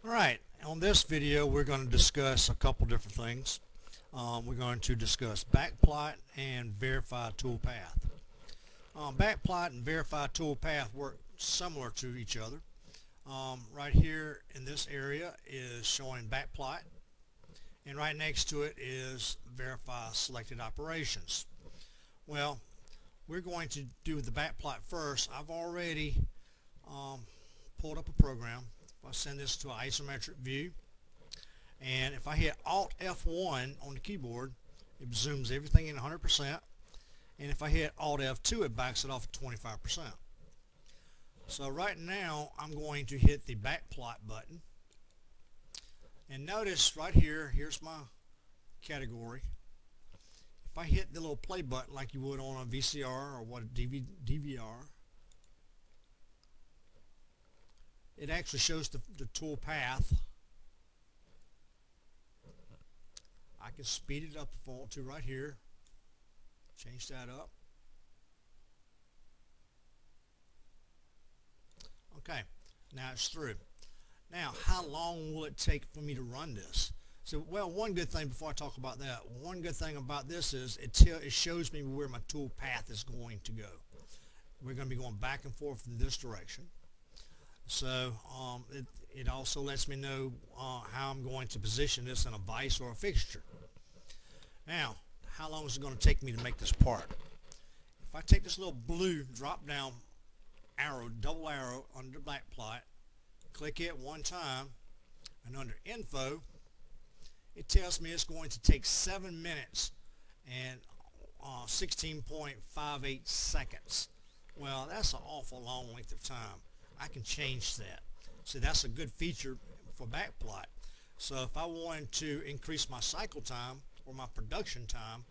Alright, on this video we're going to discuss a couple different things. We're going to discuss backplot and verify toolpath. Backplot and verify toolpath work similar to each other. Right here in this area is showing backplot, and right next to it is verify selected operations. Well, we're going to do the backplot first. I've already pulled up a program. If I send this to an isometric view, and if I hit Alt F1 on the keyboard, it zooms everything in 100%, and if I hit Alt F2 it backs it off at 25%. So right now I'm going to hit the backplot button, and notice right here, here's my category. If I hit the little play button like you would on a VCR or what a DVR, it actually shows the tool path. I can speed it up if I want to right here. Change that up. Okay, now it's through. Now, how long will it take for me to run this? So, well, one good thing before I talk about that, one good thing about this is it shows me where my tool path is going to go. We're going to be going back and forth in this direction. So it also lets me know how I'm going to position this in a vise or a fixture. Now, how long is it going to take me to make this part? If I take this little blue drop down arrow, double arrow under backplot, click it one time, and under info it tells me it's going to take 7 minutes and 16.58 seconds. Well, that's an awful long length of time. I can change that. So that's a good feature for backplot. So if I wanted to increase my cycle time or my production time,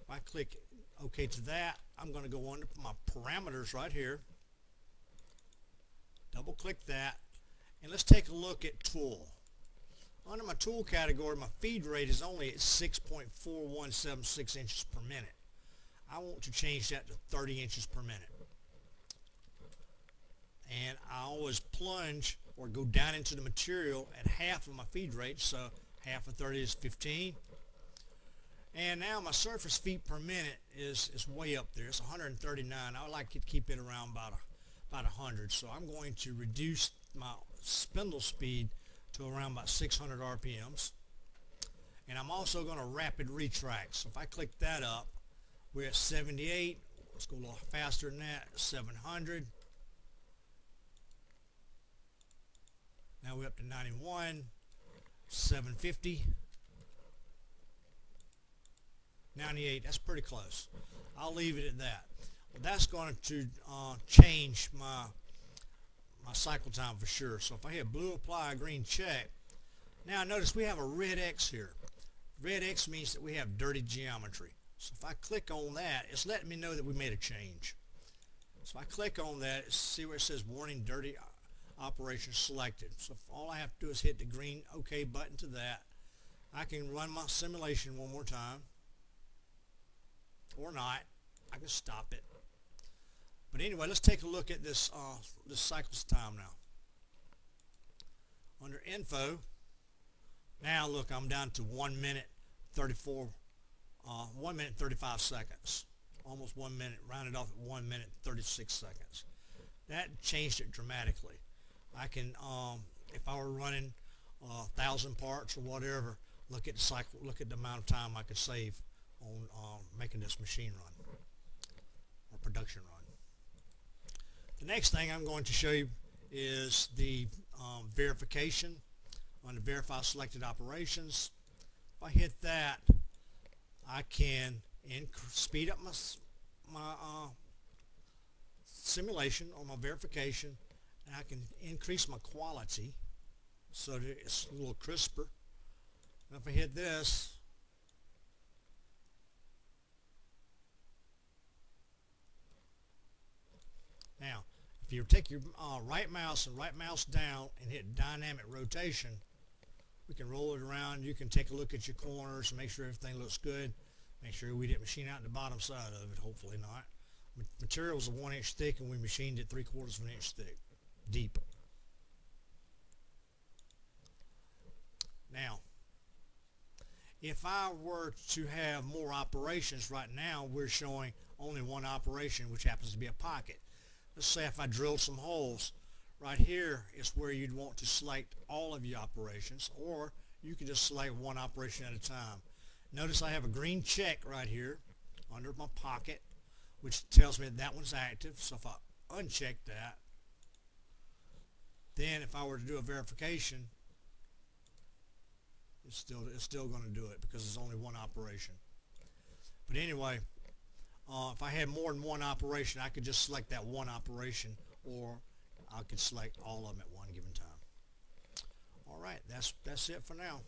if I click OK to that, I'm going to go under my parameters right here, double click that, and let's take a look at tool. Under my tool category, my feed rate is only at 6.4176 inches per minute. I want to change that to 30 inches per minute. And I always plunge or go down into the material at half of my feed rate, so half of 30 is 15. And now my surface feet per minute is way up there. It's 139. I would like to keep it around about 100. So I'm going to reduce my spindle speed to around about 600 RPMs. And I'm also going to rapid retract. So if I click that up, we're at 78. Let's go a little faster than that, 700. Now we're up to 91, 750, 98. That's pretty close. I'll leave it at that. Well, that's going to change my cycle time for sure. So if I hit blue apply, green check, now notice we have a red X here. Red X means that we have dirty geometry. So if I click on that, it's letting me know that we made a change. So if I click on that, see where it says warning dirty operation selected. So if all I have to do is hit the green OK button to that, I can run my simulation one more time, or not. I can stop it. But anyway, let's take a look at this this cycles time now. Under info, now look, I'm down to 1 minute 34, 1 minute 35 seconds, almost 1 minute, rounded off at 1 minute 36 seconds. That changed it dramatically. I can, if I were running 1,000 parts or whatever, look at the cycle, look at the amount of time I could save on making this machine run or production run. The next thing I'm going to show you is the verification on the verify selected operations. If I hit that, I can speed up my simulation or my verification, and I can increase my quality so that it's a little crisper. And if I hit this, now if you take your right mouse and right mouse down and hit dynamic rotation, we can roll it around. You can take a look at your corners and make sure everything looks good. Make sure we didn't machine out the bottom side of it, hopefully not. Material was a 1 inch thick and we machined it 3/4 of an inch thick, deep. If I were to have more operations, right now we're showing only one operation, which happens to be a pocket. Let's say if I drilled some holes, right here is where you'd want to select all of your operations, or you can just select one operation at a time. Notice I have a green check right here under my pocket, which tells me that one's active. So if I uncheck that, then if I were to do a verification, it's still going to do it because it's only one operation. But anyway, if I had more than one operation, I could just select that one operation, or I could select all of them at one given time. All right, that's it for now.